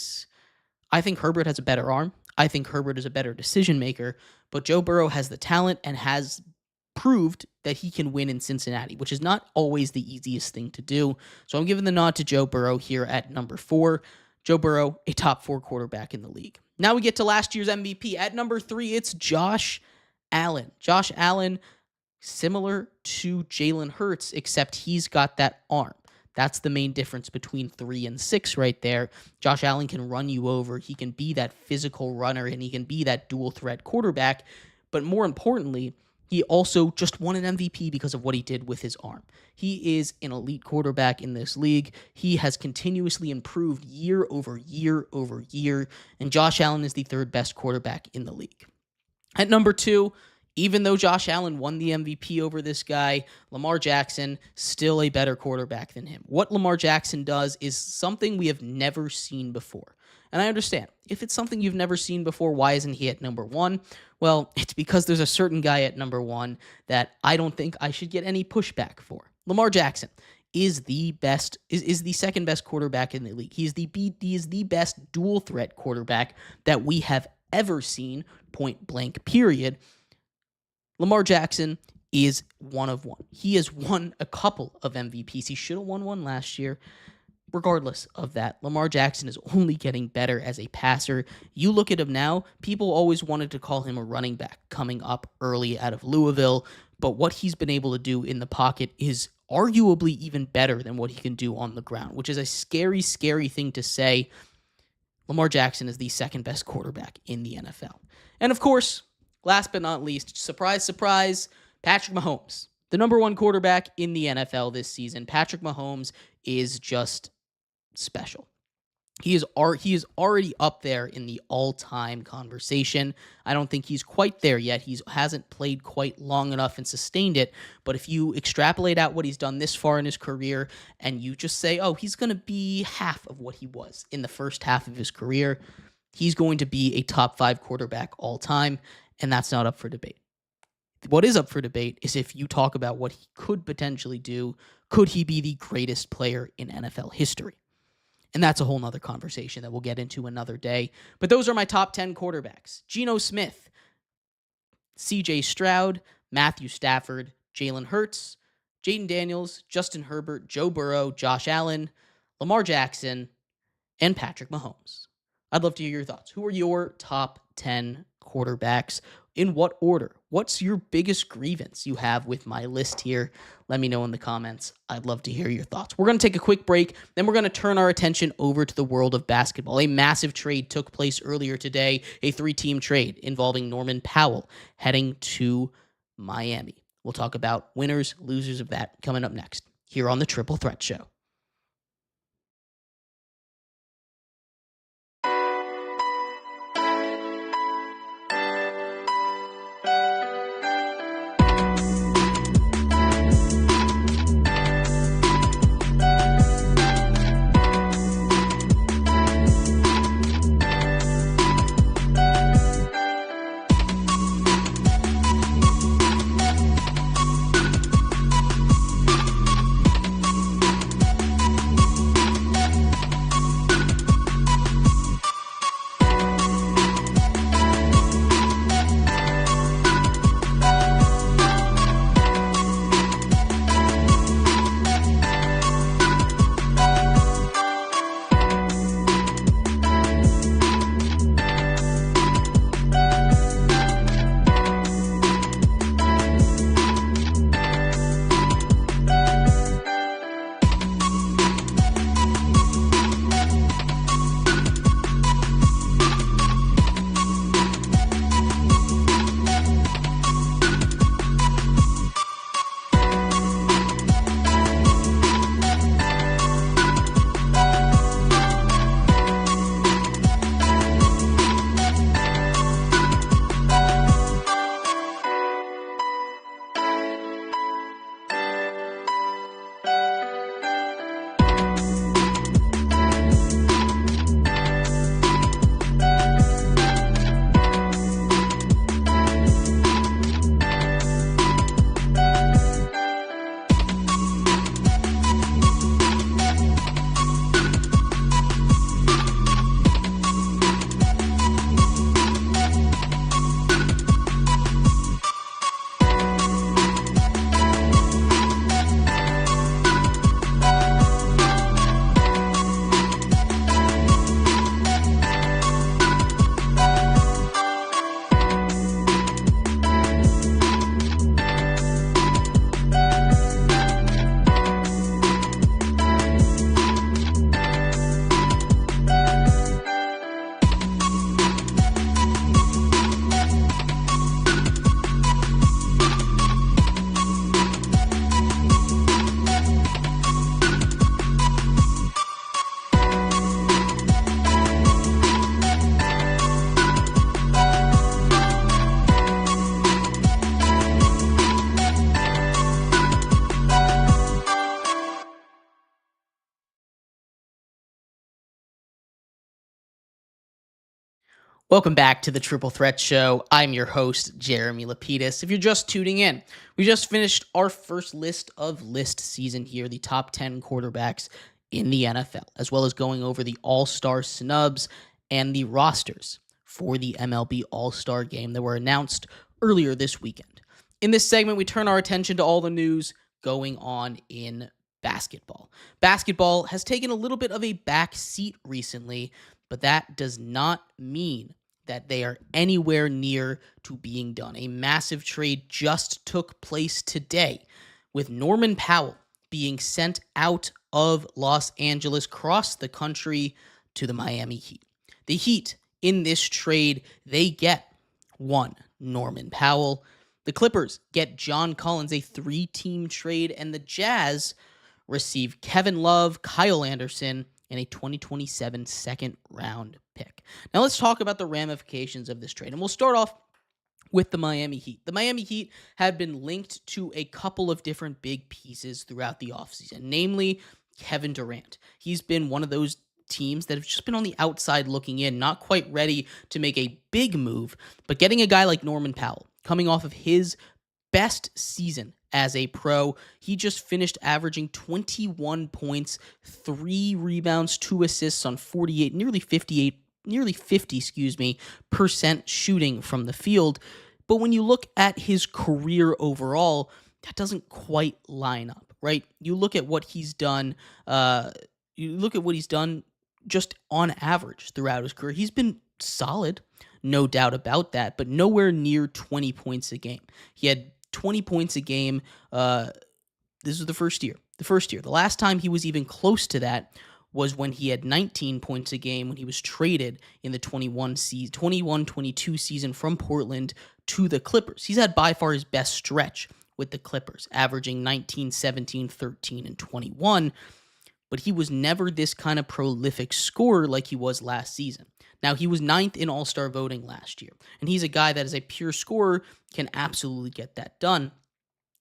I think Herbert has a better arm. I think Herbert is a better decision maker, but Joe Burrow has the talent and has proved that he can win in Cincinnati, which is not always the easiest thing to do. So I'm giving the nod to Joe Burrow here at number 4. Joe Burrow, a top 4 quarterback in the league. Now we get to last year's MVP. At number 3, it's Josh Allen. Josh Allen, similar to Jalen Hurts, except he's got that arm. That's the main difference between 3 and 6 right there. Josh Allen can run you over. He can be that physical runner, and he can be that dual threat quarterback. But more importantly, he also just won an MVP because of what he did with his arm. He is an elite quarterback in this league. He has continuously improved year over year over year, and Josh Allen is the 3rd best quarterback in the league. At number 2, even though Josh Allen won the MVP over this guy, Lamar Jackson, still a better quarterback than him. What Lamar Jackson does is something we have never seen before. And I understand, if it's something you've never seen before, why isn't he at number 1? Well, it's because there's a certain guy at number 1 that I don't think I should get any pushback for. Lamar Jackson is the 2nd best quarterback in the league. He is the best dual threat quarterback that we have ever seen, point blank, period. Lamar Jackson is one of one. He has won a couple of MVPs. He should have won one last year. Regardless of that, Lamar Jackson is only getting better as a passer. You look at him now, people always wanted to call him a running back coming up early out of Louisville, but what he's been able to do in the pocket is arguably even better than what he can do on the ground, which is a scary, scary thing to say. Lamar Jackson is the second best quarterback in the NFL. And of course, last but not least, surprise, surprise, Patrick Mahomes, the number one quarterback in the NFL this season. Patrick Mahomes is just special. He is already up there in the all-time conversation. I don't think he's quite there yet. He hasn't played quite long enough and sustained it. But if you extrapolate out what he's done this far in his career and you just say, oh, he's going to be half of what he was in the first half of his career, he's going to be a top 5 quarterback all time, and that's not up for debate. What is up for debate is if you talk about what he could potentially do, could he be the greatest player in NFL history? And that's a whole nother conversation that we'll get into another day. But those are my top 10 quarterbacks. Geno Smith, CJ Stroud, Matthew Stafford, Jalen Hurts, Jaden Daniels, Justin Herbert, Joe Burrow, Josh Allen, Lamar Jackson, and Patrick Mahomes. I'd love to hear your thoughts. Who are your top 10 quarterbacks? In what order? What's your biggest grievance you have with my list here? Let me know in the comments. I'd love to hear your thoughts. We're going to take a quick break, then we're going to turn our attention over to the world of basketball. A massive trade took place earlier today, a 3-team trade involving Norman Powell heading to Miami. We'll talk about winners, losers of that coming up next here on the Triple Threat Show. Welcome back to the Triple Threat Show. I'm your host, Jeremy Lapidus. If you're just tuning in, we just finished our first list of list season here, the top 10 quarterbacks in the NFL, as well as going over the All-Star snubs and the rosters for the MLB All-Star game that were announced earlier this weekend. In this segment, we turn our attention to all the news going on in basketball. Basketball has taken a little bit of a back seat recently, but that does not mean that they are anywhere near to being done. A massive trade just took place today with Norman Powell being sent out of Los Angeles across the country to the Miami Heat. The Heat, in this trade, they get one Norman Powell. The Clippers get John Collins, a 3-team trade, and the Jazz receive Kevin Love, Kyle Anderson, and a 2027 second-round pick. Now let's talk about the ramifications of this trade, and we'll start off with the Miami Heat. The Miami Heat have been linked to a couple of different big pieces throughout the offseason, namely Kevin Durant. He's been one of those teams that have just been on the outside looking in, not quite ready to make a big move, but getting a guy like Norman Powell, coming off of his best season as a pro, he just finished averaging 21 points, 3 rebounds, 2 assists on nearly 50% shooting from the field. But when you look at his career overall, that doesn't quite line up, right? You look at what he's done, just on average throughout his career. He's been solid, no doubt about that, but nowhere near 20 points a game. He had 20 points a game. This was the first year. The last time he was even close to that was when he had 19 points a game when he was traded in the 21-22 season from Portland to the Clippers. He's had by far his best stretch with the Clippers, averaging 19, 17, 13, and 21. But he was never this kind of prolific scorer like he was last season. Now, he was 9th in All-Star voting last year, and he's a guy that as a pure scorer can absolutely get that done.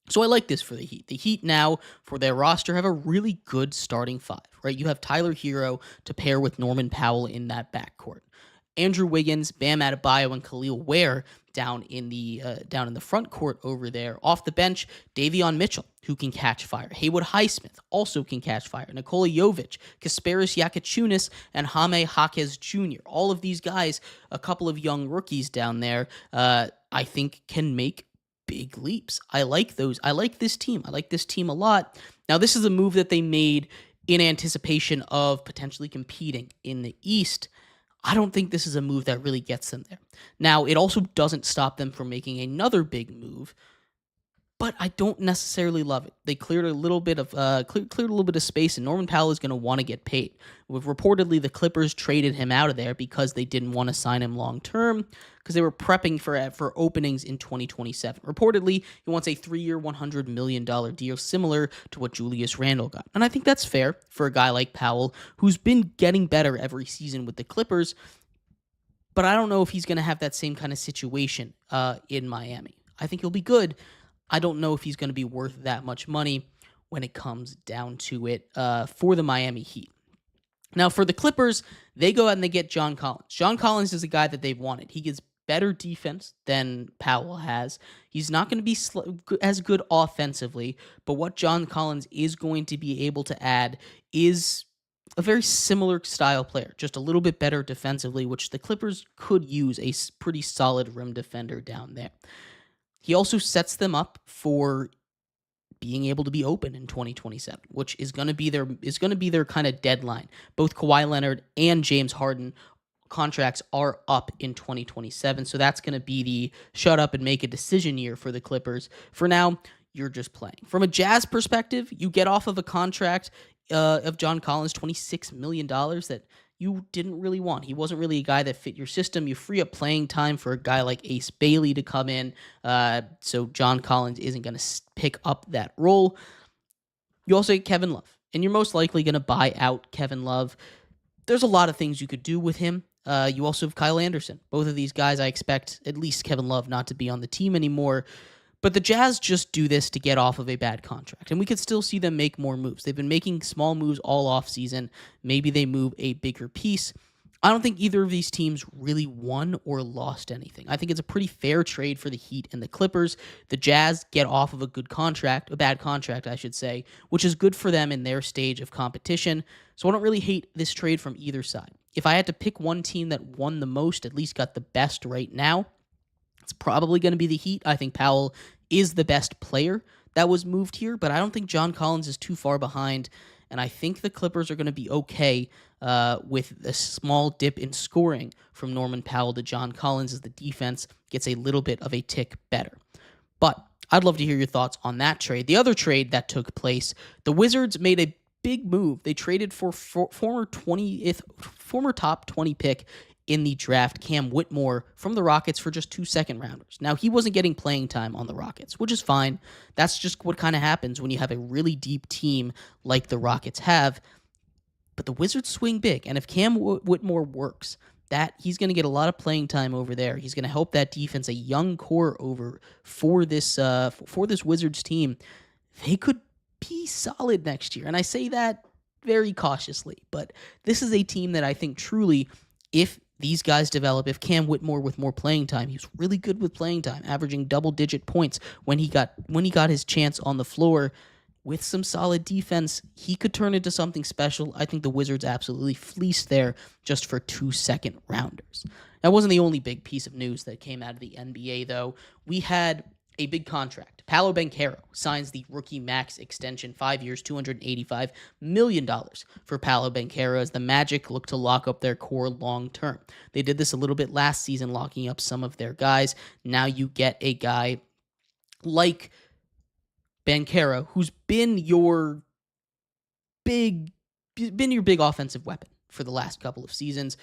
So I like this for the Heat. The Heat now, for their roster, have a really good starting 5, right? You have Tyler Hero to pair with Norman Powell in that backcourt. Andrew Wiggins, Bam Adebayo, and Khalil Ware down in the front court over there. Off the bench, Davion Mitchell, who can catch fire. Haywood Highsmith also can catch fire. Nikola Jovic, Kasparis Yakachunas, and Jaime Jaquez Jr. All of these guys, a couple of young rookies down there, I think can make big leaps. I like those. I like this team. I like this team a lot. Now, this is a move that they made in anticipation of potentially competing in the East. I don't think this is a move that really gets them there. Now, it also doesn't stop them from making another big move, but I don't necessarily love it. They cleared a little bit of space, and Norman Powell is going to want to get paid. Reportedly, the Clippers traded him out of there because they didn't want to sign him long term because they were prepping for openings in 2027. Reportedly, he wants a 3-year, $100 million deal, similar to what Julius Randle got. And I think that's fair for a guy like Powell, who's been getting better every season with the Clippers, but I don't know if he's going to have that same kind of situation in Miami. I think he'll be good. I don't know if he's going to be worth that much money when it comes down to it for the Miami Heat. Now, for the Clippers, they go out and they get John Collins. John Collins is a guy that they've wanted. He gets better defense than Powell has. He's not going to be as good offensively, but what John Collins is going to be able to add is a very similar style player, just a little bit better defensively, which the Clippers could use a pretty solid rim defender down there. He also sets them up for being able to be open in 2027, which is going to be their kind of deadline. Both Kawhi Leonard and James Harden contracts are up in 2027, so that's going to be the shut up and make a decision year for the Clippers. For now, you're just playing. From a Jazz perspective, you get off of a contract of John Collins, $26 million that you didn't really want. He wasn't really a guy that fit your system. You free up playing time for a guy like Ace Bailey to come in, so John Collins isn't going to pick up that role. You also get Kevin Love, and you're most likely going to buy out Kevin Love. There's a lot of things you could do with him. You also have Kyle Anderson. Both of these guys, I expect at least Kevin Love not to be on the team anymore. But the Jazz just do this to get off of a bad contract, and we could still see them make more moves. They've been making small moves all offseason. Maybe they move a bigger piece. I don't think either of these teams really won or lost anything. I think it's a pretty fair trade for the Heat and the Clippers. The Jazz get off of a bad contract, I should say, which is good for them in their stage of competition. So I don't really hate this trade from either side. If I had to pick one team that won the most, at least got the best right now, it's probably going to be the Heat. I think Powell is the best player that was moved here, but I don't think John Collins is too far behind, and I think the Clippers are going to be okay with a small dip in scoring from Norman Powell to John Collins as the defense gets a little bit of a tick better. But I'd love to hear your thoughts on that trade. The other trade that took place, the Wizards made a big move. They traded for former top 20 pick in the draft, Cam Whitmore from the Rockets, for just 2 second-rounders. Now, he wasn't getting playing time on the Rockets, which is fine. That's just what kind of happens when you have a really deep team like the Rockets have. But the Wizards swing big, and if Cam Whitmore works, that he's going to get a lot of playing time over there. He's going to help that defense, a young core over for this Wizards team. They could be solid next year, and I say that very cautiously. But this is a team that I think truly, if these guys develop, if Cam Whitmore with more playing time, he was really good with playing time, averaging double-digit points when he got his chance on the floor. With some solid defense, he could turn into something special. I think the Wizards absolutely fleeced there just for 2 second-rounders. That wasn't the only big piece of news that came out of the NBA, though. We had a big contract. Paolo Banchero signs the rookie max extension, 5 years, $285 million for Paolo Banchero as the Magic look to lock up their core long-term. They did this a little bit last season, locking up some of their guys. Now you get a guy like Banchero, who's been your big offensive weapon for the last couple of seasons.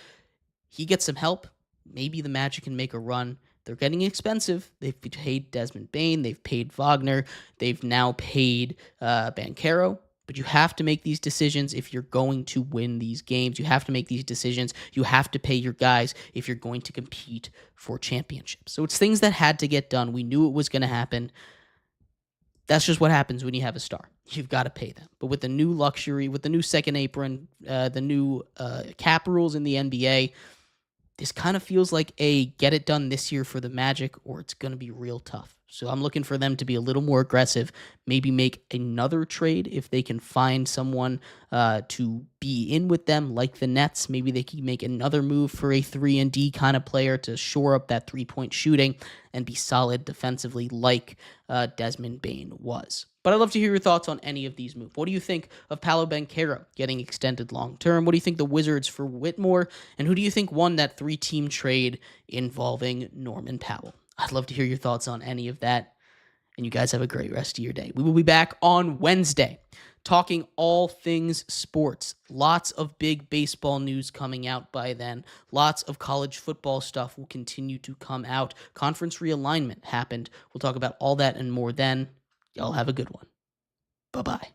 He gets some help. Maybe the Magic can make a run. They're getting expensive. They've paid Desmond Bane. They've paid Wagner. They've now paid Banchero. But you have to make these decisions if you're going to win these games. You have to make these decisions. You have to pay your guys if you're going to compete for championships. So it's things that had to get done. We knew it was going to happen. That's just what happens when you have a star. You've got to pay them. But with the new luxury, with the new second apron, the new cap rules in the NBA, this kind of feels like a get it done this year for the Magic, or it's going to be real tough. So I'm looking for them to be a little more aggressive, maybe make another trade if they can find someone to be in with them, like the Nets. Maybe they can make another move for a 3-and-D kind of player to shore up that three-point shooting and be solid defensively like Desmond Bane was. But I'd love to hear your thoughts on any of these moves. What do you think of Paolo Banchero getting extended long-term? What do you think the Wizards for Whitmore? And who do you think won that 3-team trade involving Norman Powell? I'd love to hear your thoughts on any of that. And you guys have a great rest of your day. We will be back on Wednesday talking all things sports. Lots of big baseball news coming out by then. Lots of college football stuff will continue to come out. Conference realignment happened. We'll talk about all that and more then. Y'all have a good one. Bye-bye.